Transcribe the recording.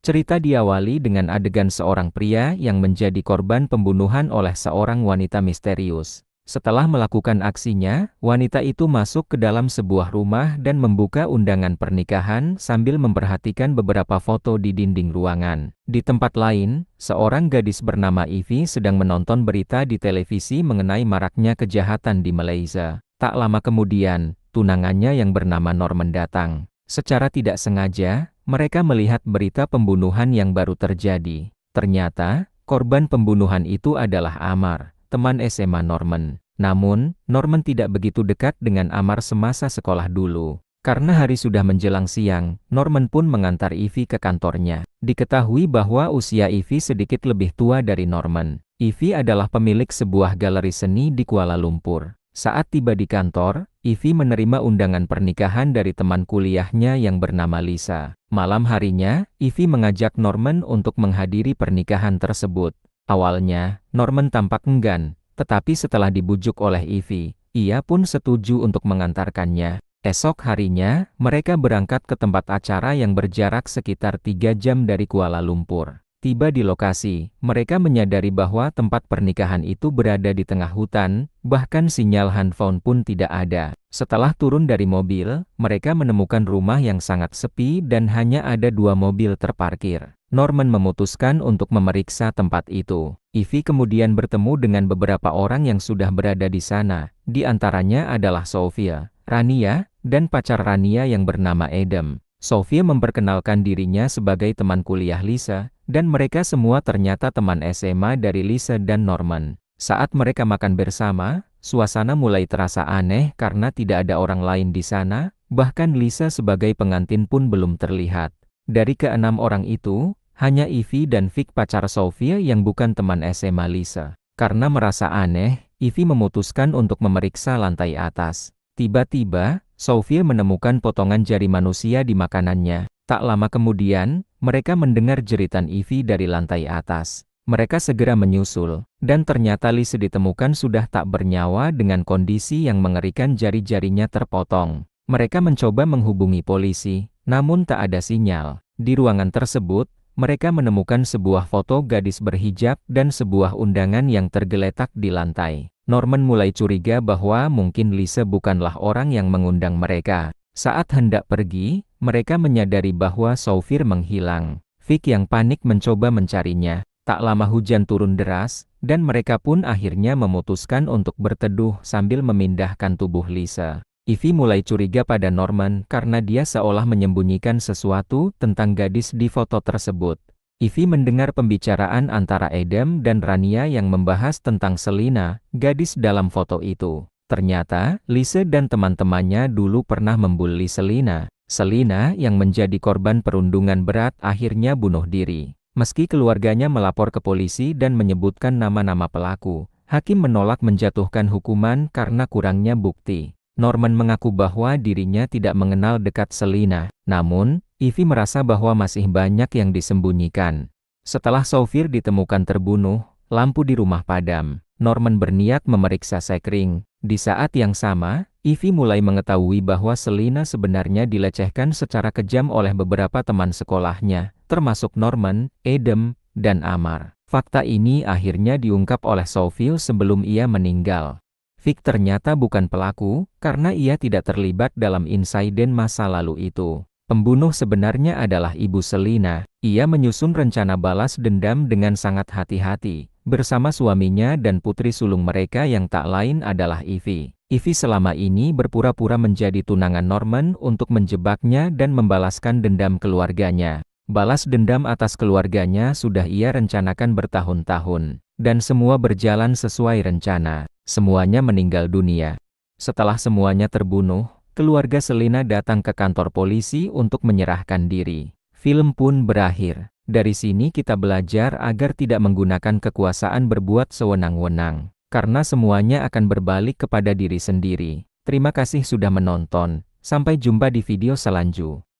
Cerita diawali dengan adegan seorang pria yang menjadi korban pembunuhan oleh seorang wanita misterius. Setelah melakukan aksinya, wanita itu masuk ke dalam sebuah rumah dan membuka undangan pernikahan sambil memperhatikan beberapa foto di dinding ruangan. Di tempat lain, seorang gadis bernama Ivy sedang menonton berita di televisi mengenai maraknya kejahatan di Malaysia. Tak lama kemudian, tunangannya yang bernama Norman datang. Secara tidak sengaja, mereka melihat berita pembunuhan yang baru terjadi. Ternyata, korban pembunuhan itu adalah Amar, teman SMA Norman. Namun, Norman tidak begitu dekat dengan Amar semasa sekolah dulu. Karena hari sudah menjelang siang, Norman pun mengantar Ivy ke kantornya. Diketahui bahwa usia Ivy sedikit lebih tua dari Norman. Ivy adalah pemilik sebuah galeri seni di Kuala Lumpur. Saat tiba di kantor, Ivy menerima undangan pernikahan dari teman kuliahnya yang bernama Lisa. Malam harinya, Ivy mengajak Norman untuk menghadiri pernikahan tersebut. Awalnya, Norman tampak enggan, tetapi setelah dibujuk oleh Ivy, ia pun setuju untuk mengantarkannya. Esok harinya, mereka berangkat ke tempat acara yang berjarak sekitar 3 jam dari Kuala Lumpur. Tiba di lokasi, mereka menyadari bahwa tempat pernikahan itu berada di tengah hutan, bahkan sinyal handphone pun tidak ada. Setelah turun dari mobil, mereka menemukan rumah yang sangat sepi dan hanya ada 2 mobil terparkir. Norman memutuskan untuk memeriksa tempat itu. Ivy kemudian bertemu dengan beberapa orang yang sudah berada di sana, di antaranya adalah Sophia, Rania, dan pacar Rania yang bernama Adam. Sophia memperkenalkan dirinya sebagai teman kuliah Lisa, dan mereka semua ternyata teman SMA dari Lisa dan Norman. Saat mereka makan bersama, suasana mulai terasa aneh karena tidak ada orang lain di sana, bahkan Lisa sebagai pengantin pun belum terlihat. Dari ke-6 orang itu, hanya Ivy dan Vic pacar Sophia yang bukan teman SMA Lisa. Karena merasa aneh, Ivy memutuskan untuk memeriksa lantai atas. Tiba-tiba, Sophia menemukan potongan jari manusia di makanannya. Tak lama kemudian, mereka mendengar jeritan Ivy dari lantai atas. Mereka segera menyusul, dan ternyata Lisa ditemukan sudah tak bernyawa dengan kondisi yang mengerikan, jari-jarinya terpotong. Mereka mencoba menghubungi polisi, namun tak ada sinyal. Di ruangan tersebut, mereka menemukan sebuah foto gadis berhijab dan sebuah undangan yang tergeletak di lantai. Norman mulai curiga bahwa mungkin Lisa bukanlah orang yang mengundang mereka. Saat hendak pergi, mereka menyadari bahwa Sophia menghilang. Vic yang panik mencoba mencarinya. Tak lama hujan turun deras, dan mereka pun akhirnya memutuskan untuk berteduh sambil memindahkan tubuh Lisa. Ivy mulai curiga pada Norman karena dia seolah menyembunyikan sesuatu tentang gadis di foto tersebut. Ivy mendengar pembicaraan antara Adam dan Rania yang membahas tentang Selina, gadis dalam foto itu. Ternyata, Lisa dan teman-temannya dulu pernah membuli Selina. Selina yang menjadi korban perundungan berat akhirnya bunuh diri. Meski keluarganya melapor ke polisi dan menyebutkan nama-nama pelaku, hakim menolak menjatuhkan hukuman karena kurangnya bukti. Norman mengaku bahwa dirinya tidak mengenal dekat Selina, namun, Ivy merasa bahwa masih banyak yang disembunyikan. Setelah Sophia ditemukan terbunuh, lampu di rumah padam. Norman berniat memeriksa sekring. Di saat yang sama, Ivy mulai mengetahui bahwa Selina sebenarnya dilecehkan secara kejam oleh beberapa teman sekolahnya, termasuk Norman, Adam, dan Amar. Fakta ini akhirnya diungkap oleh Sophia sebelum ia meninggal. Vic ternyata bukan pelaku, karena ia tidak terlibat dalam insiden masa lalu itu. Pembunuh sebenarnya adalah ibu Selina. Ia menyusun rencana balas dendam dengan sangat hati-hati, bersama suaminya dan putri sulung mereka yang tak lain adalah Ivy. Ivy selama ini berpura-pura menjadi tunangan Norman untuk menjebaknya dan membalaskan dendam keluarganya. Balas dendam atas keluarganya sudah ia rencanakan bertahun-tahun, dan semua berjalan sesuai rencana. Semuanya meninggal dunia. Setelah semuanya terbunuh, keluarga Selina datang ke kantor polisi untuk menyerahkan diri. Film pun berakhir. Dari sini kita belajar agar tidak menggunakan kekuasaan berbuat sewenang-wenang, karena semuanya akan berbalik kepada diri sendiri. Terima kasih sudah menonton. Sampai jumpa di video selanjutnya.